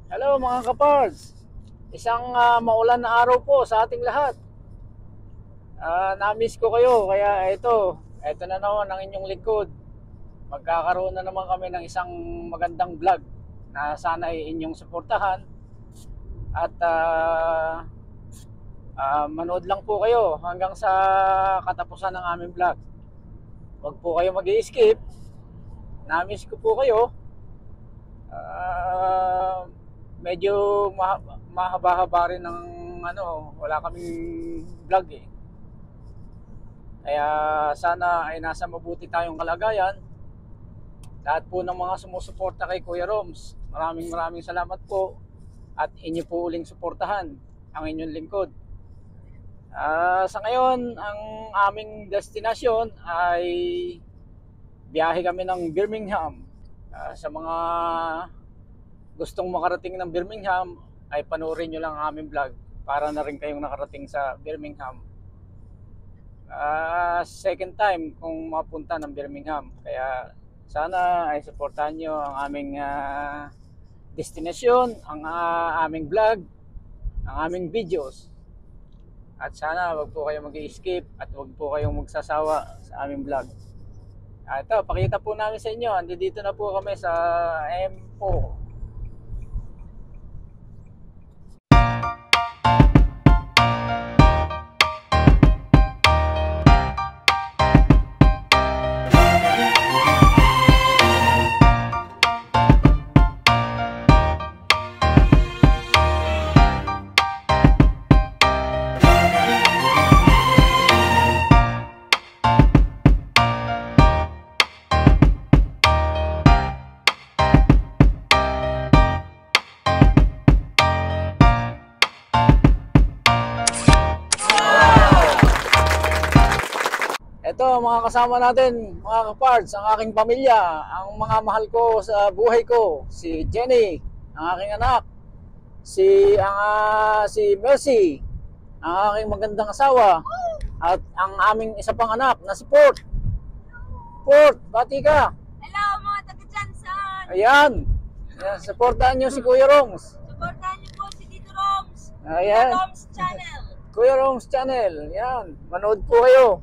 Hello mga kapards! Isang maulan na araw po sa ating lahat. Na-miss ko kayo kaya ito na naman ang inyong lingkod. Magkakaroon na naman kami ng isang magandang vlog na sana ay inyong suportahan. At manood lang po kayo hanggang sa katapusan ng aming vlog. Huwag po kayo mag-i-skip. Na-miss ko po kayo. Medyo mahaba-haba rin ng wala kaming vlog eh. Kaya sana ay nasa mabuti tayong kalagayan. Lahat po ng mga sumusuporta kay Kuya Roms, maraming salamat po. At inyo po uling suportahan ang inyong lingkod. Sa ngayon, ang aming destinasyon ay biyahe kami ng Birmingham. Sa mga gustong makarating ng Birmingham, ay panoorin nyo lang ang aming vlog para na rin kayong nakarating sa Birmingham. Second time kung mapunta ng Birmingham, kaya sana ay suportahan nyo ang aming destinasyon, ang aming vlog, ang aming videos. At sana wag po kayong mag-i-skip at wag po kayong magsasawa sa aming vlog. Ito, pakita po namin sa inyo. Andito na po kami sa M4. Ito mga kasama natin, mga kapards, ang aking pamilya, ang mga mahal ko sa buhay ko, si Jenny, ang aking anak, si Mercy, ang aking magandang asawa, at ang aming isa pang anak na si Port. Port, bati ka. Hello mga taga-Jansan! Ayan, supportahan nyo si Kuya Roms. Supportahan niyo po si Tito Roms! Ayan. Kuya Roms Channel! Kuya Roms Channel, yan, manood po kayo.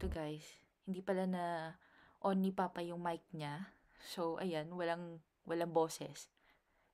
dito guys, hindi pala na on ni Papa yung mic niya. So, ayan, walang boses.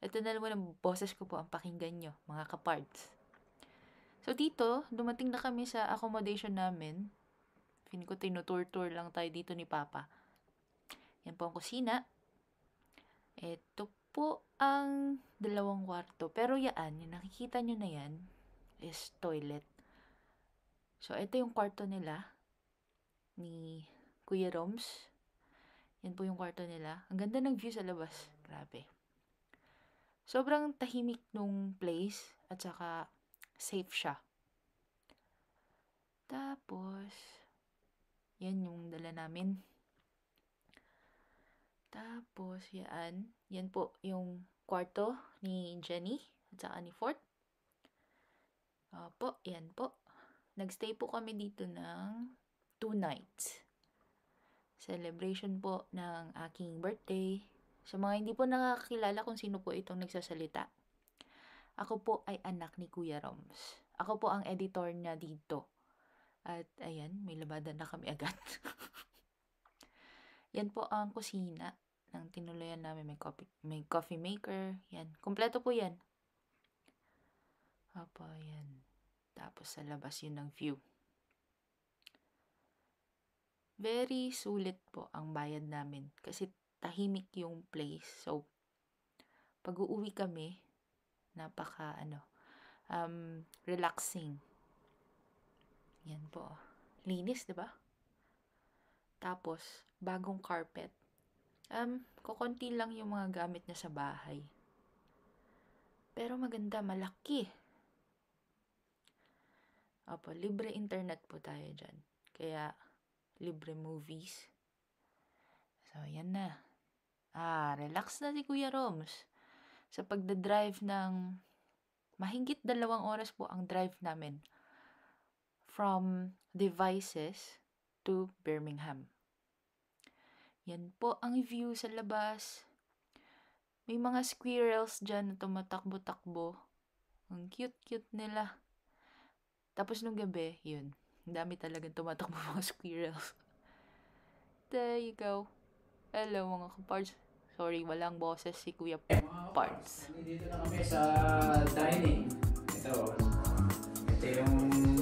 Ito na naman ang boses ko po ang pakinggan nyo, mga kaparts. So, dito, dumating na kami sa accommodation namin. Feeling ko tinutour-tour lang tayo dito ni Papa. Yan po ang kusina. Ito po ang dalawang kwarto. Pero yan, yung nakikita nyo na yan, is toilet. So, ito yung kwarto nila ni Kuya Roms. Yan po yung kwarto nila. Ang ganda ng view sa labas. Grabe. Sobrang tahimik nung place at saka safe siya. Tapos, yan yung dala namin. Tapos, yan po yung kwarto ni Jenny at saka ni Fort. Opo, yan po. Nagstay po kami dito ng 2 nights. Celebration po ng aking birthday. Sa mga hindi po nakakilala kung sino po itong nagsasalita, ako po ay anak ni Kuya Roms. Ako po ang editor niya dito. At ayan, may labada na kami agad. Yan po ang kusina ng tinuluyan namin. May coffee maker. Yan. Kompleto po yan. Opo, yan. Tapos sa labas yun ng view. Very sulit po ang bayad namin. Kasi tahimik yung place. So, pag uuwi kami, relaxing. Yan po. Linis, diba? Tapos, bagong carpet. Kukunti lang yung mga gamit niya sa bahay. Pero maganda, malaki. Opo, libre internet po tayo dyan. Kaya, libre movies. So, yan na. Relax na si Kuya Roms. Sa pagdadrive ng mahigit 2 oras po ang drive namin from Devices to Birmingham. Yan po ang view sa labas. May mga squirrels dyan na tumatakbo-takbo. Ang cute-cute nila. Tapos nung gabi, yun. Ang dami talagang tumatakbo mga squirrels. There you go. Hello mga kaparts. Sorry, walang boses si Kuya Parts. Dito na kami sa dining. Ito yung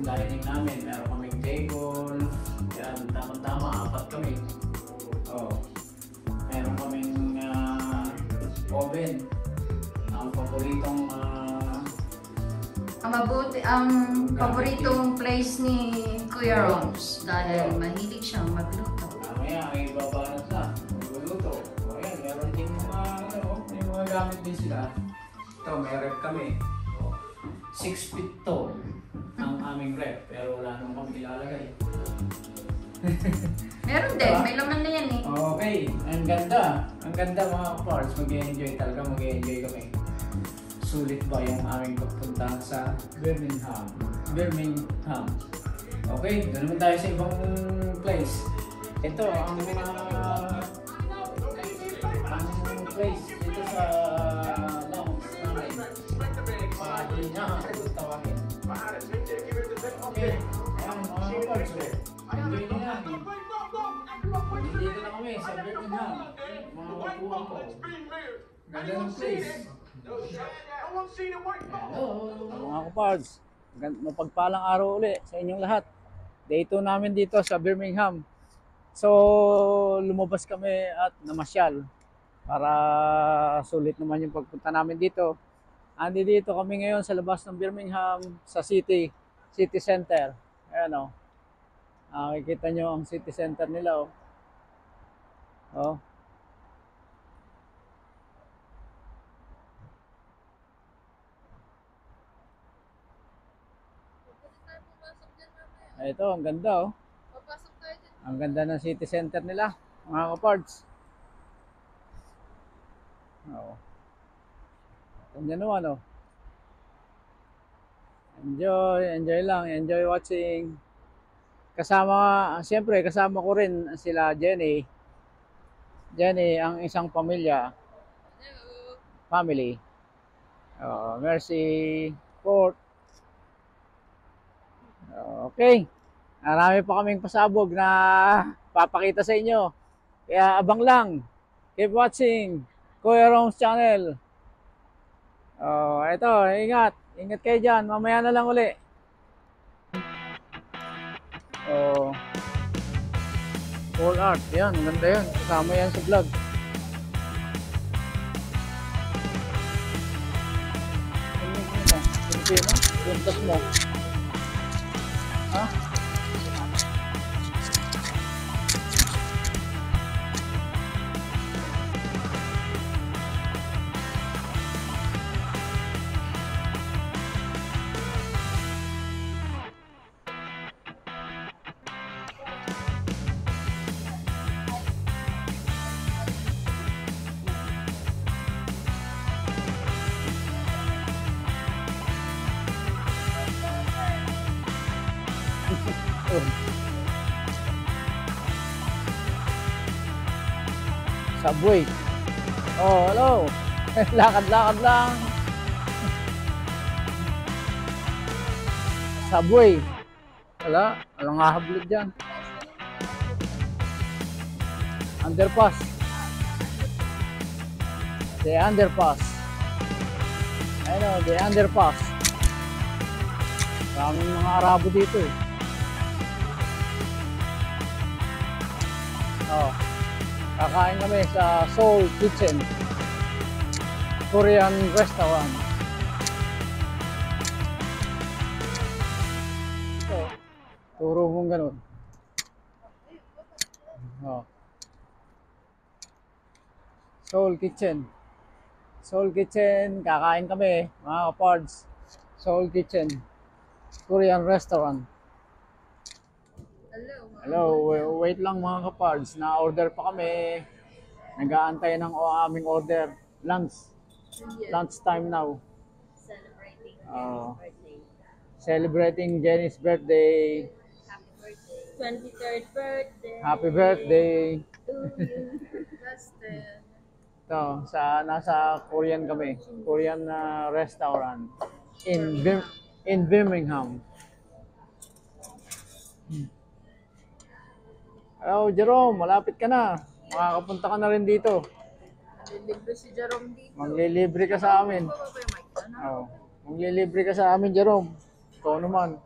dining namin. Meron kaming table. Yan, tama-tama, 4 kami. Meron kaming oven. Ang paboritong ang paboritong place ni Kuya Roms dahil mahilig siyang magluto. Mamaya ay babanat na. Magluluto. Ayan, meron din may mga gamit din sila. Ito, may rep kami. 6 feet tall ang aming rep. Pero wala naman kami ilalagay. Meron din, may laman na yan eh. Okay, ang ganda. Ang ganda mga parts. Mag-enjoy talaga, mag-enjoy kami. Sulit ba yung aming pagpunta sa Birmingham? Okay, doon naman tayo sa ibang place. Ito, ang place dito sa lounge namin. Party na, tawagin. Okay, ayan mga parts. Enjoy na namin. Dito na kami sa Birmingham. Mga wapuan ko. Ganda ng place. Hello mga kapards, mapagpalang araw ulit sa inyong lahat. Day 2 namin dito sa Birmingham. So lumabas kami at namasyal para sulit naman yung pagpunta namin dito. Dito kami ngayon sa labas ng Birmingham, sa city center. Ayan o. Makikita nyo ang city center nila o. Ito, ang ganda oh. Ang ganda ng city center nila, mga kapards. Ganyan naman oh. Enjoy lang, enjoy watching. Siyempre kasama ko rin sila Jenny. Jenny, ang isang family. Mercy, Fort. Okay. Marami pa kaming pasabog na papakita sa inyo. Kaya abang lang. Keep watching Kuya Roms channel. Oh, ito, ingat. Ingat kayo dyan. Mamaya na lang uli. Oh. Full art. Yan, ganda yan. Kasama yan sa vlog. Pilipino? Puntas mo. Ha? Subway. Oh, hello. Lakad-lakad lang. Subway. Wala. Walang hahablot dyan. Underpass. The underpass. Ayun o, the underpass. Maraming mga Arabo dito eh. Oh. Kakain kami sa Seoul Kitchen, Korean restaurant. So, turo mong ganun. Oh. Seoul Kitchen. Seoul Kitchen, kakain kami, mga kapards. Seoul Kitchen, Korean restaurant. Hello, wait lang mga kapards. Na-order pa kami. Nag-aantay ng aming order. Lunch. Lunch time now. Celebrating Jenny's birthday. Happy birthday. 23rd birthday. Happy birthday. To you. Ito, nasa Korean kami. Korean restaurant in Birmingham. Hello, Jerome. Malapit ka na. Makakapunta ka na rin dito. Libre si Jerome dito. Maglilibre ka sa amin. Oh. Maglilibre ka sa amin, Jerome. Ikaw naman.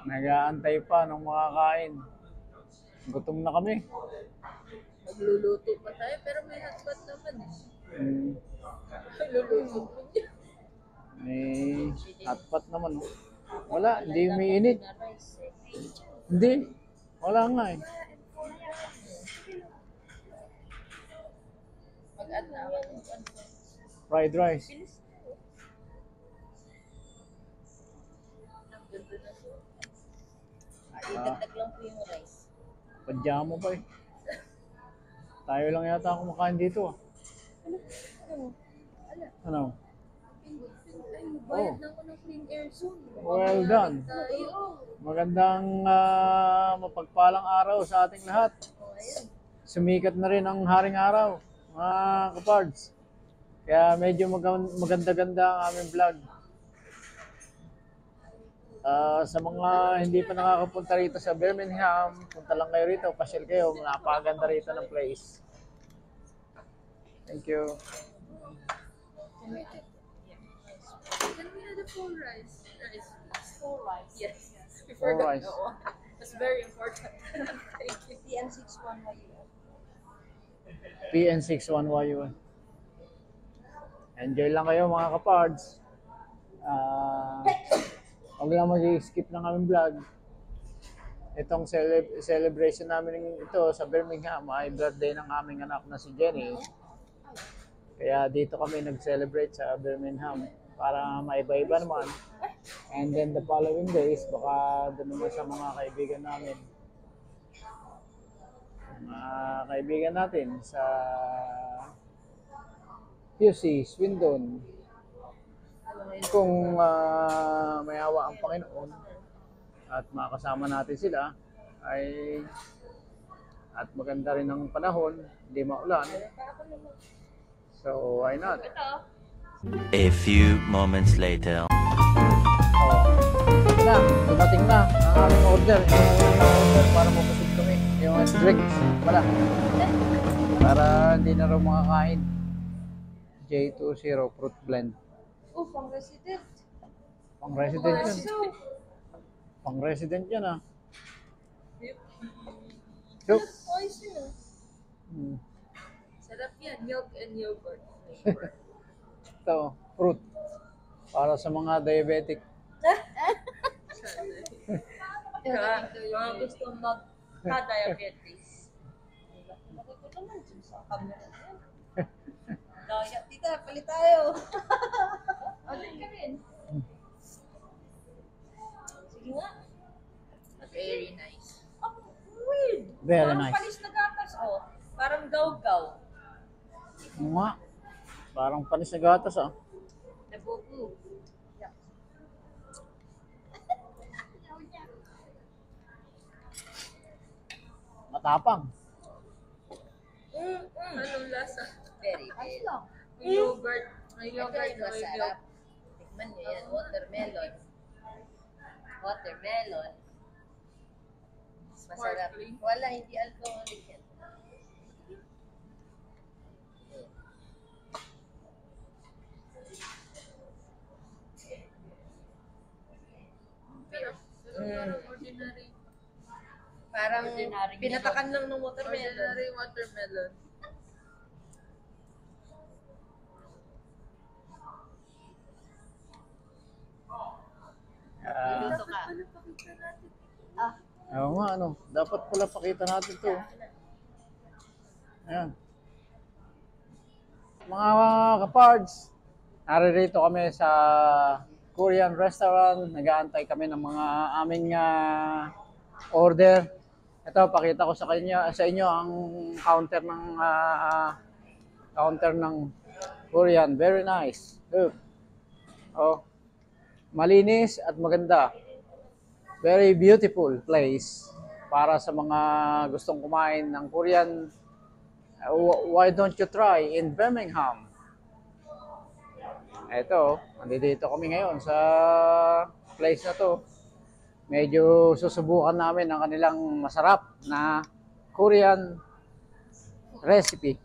Nag-aantay pa ng makakain. Gutom na kami. Magluluto pa tayo pero may hotpot naman eh. Luluto mo niya. May hotpot naman. Wala, hindi umiinit. Hindi. Wala nga eh. Mag-add na ako. Fried rice. Idagdag lang po yung rice. Padya mo pa eh. Tayo lang yata kumakain dito ah. Ano? Bayad na ako ng clean air soon. Well done. Magandang mapagpalang araw sa ating lahat. Sumikat na rin ang haring araw, mga kapards. Kaya medyo maganda-ganda ang aming vlog. Sa mga hindi pa nakakapunta rito sa Birmingham, punta lang kayo rito, pasyal kayo, napakaganda rito ng place. Thank you. Can we have the full rice? Full rice? Yes. We Full forgot rice. that one. That's very important. Thank you. PN61YU. PN61YU. Enjoy lang kayo mga kapards. Huwag lang mag-skip ng aming vlog. Itong celebration namin ito sa Birmingham ay birthday ng aming anak na si Jenny. Kaya dito kami nag-celebrate sa Birmingham para maiba-iba naman. And then the following days, baka doon naman sa mga kaibigan namin. Mga kaibigan natin sa QC, Swindon. Kung may awa ang Panginoon at makasama natin sila at maganda rin ang panahon, hindi maulan. So, why not? A few moments later. Ito na, dumating na ang aming order. Yung order para mabusog kami. Yung drinks pala. Para hindi na raw makakain. J20 fruit blend. Oh, pang resident. Pang resident yan. Pang resident yan ah. Yup. Ayos yun ah. Hmm. Sarap yan. Milk and yogurt. Ito, fruit. Para sa mga diabetic. Mga gusto mag-diabetes. Bakit ko naman sa camera na yan? Daya, tita, palit tayo. Alin ka rin. Sige nga. Very nice. Oh, weird. Very Parang nice. panis na gatas, oh. Parang gaw-gaw. Oo nga. Parang panis na gatas ah. Nabubu. Matapang. Anong lasa? Very good. May yogurt. May yogurt na may milk. Tikman nyo yan. Watermelon. Watermelon. Masarap. Wala, hindi alcoholic yan. Ordinary. Parang pinatakan lang ng watermelon. Ordinary watermelon. Dito ka. Oo nga, ano. Dapat pala pakita natin to. Ayan. Mga kapards, naririto kami sa Korean restaurant. Nag-aantay kami ng mga aming order. Ito, pakita ko sa inyo ang counter ng Korean. Very nice. Oh, malinis at maganda. Very beautiful place para sa mga gustong kumain ng Korean. Why don't you try in Birmingham? Eto, nandito kami ngayon sa place na to. Medyo susubukan namin ang kanilang masarap na Korean recipe,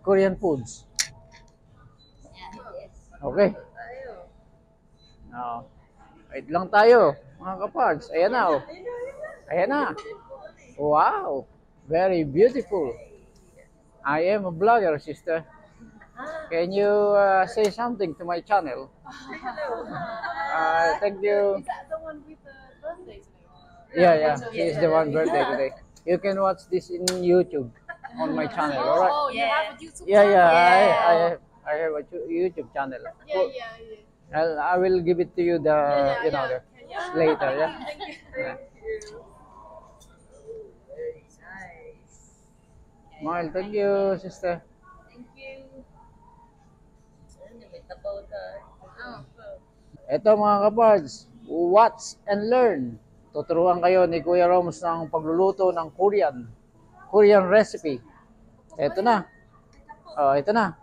Korean foods. Okay. Wait lang tayo, mga kapards. Ayan na, oh. Ayan na. Wow, very beautiful. I am a vlogger, sister. Can you say something to my channel? Thank you. Is that the one with the birthday today? Yeah. He is the one birthday today. You can watch this in YouTube on my channel, alright? Oh, you have a YouTube Yeah. I have a YouTube channel. Yeah. I will give it to you later. Yeah. Thank you. Very nice. Smile, thank you, sister. Thank you. May tabaw na. Ito mga kapards, watch and learn. Tuturuan kayo ni Kuya Roms ng pagluluto ng Korean recipe. Ito na. Oh, ito na.